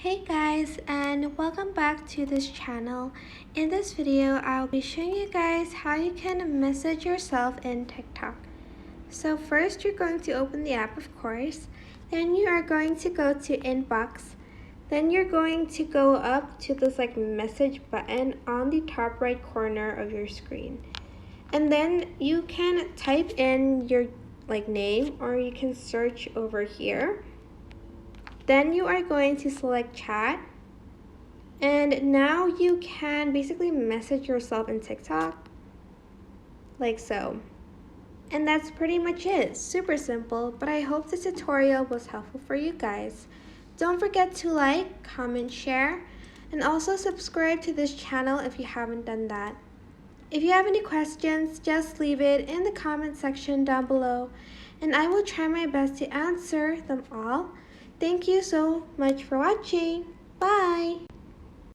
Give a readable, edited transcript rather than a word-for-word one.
Hey guys, and welcome back to this channel. In this video, I'll be showing you guys how you can message yourself in TikTok. So first, you're going to open the app, of course. Then you are going to go to Inbox. Then you're going to go up to this message button on the top right corner of your screen. And then you can type in your name, or you can search over here. Then you are going to select chat. And now you can basically message yourself in TikTok like so. And that's pretty much it. Super simple, but I hope this tutorial was helpful for you guys. Don't forget to like, comment, share, and also subscribe to this channel if you haven't done that. If you have any questions, just leave it in the comment section down below, and I will try my best to answer them all. Thank you so much for watching. Bye!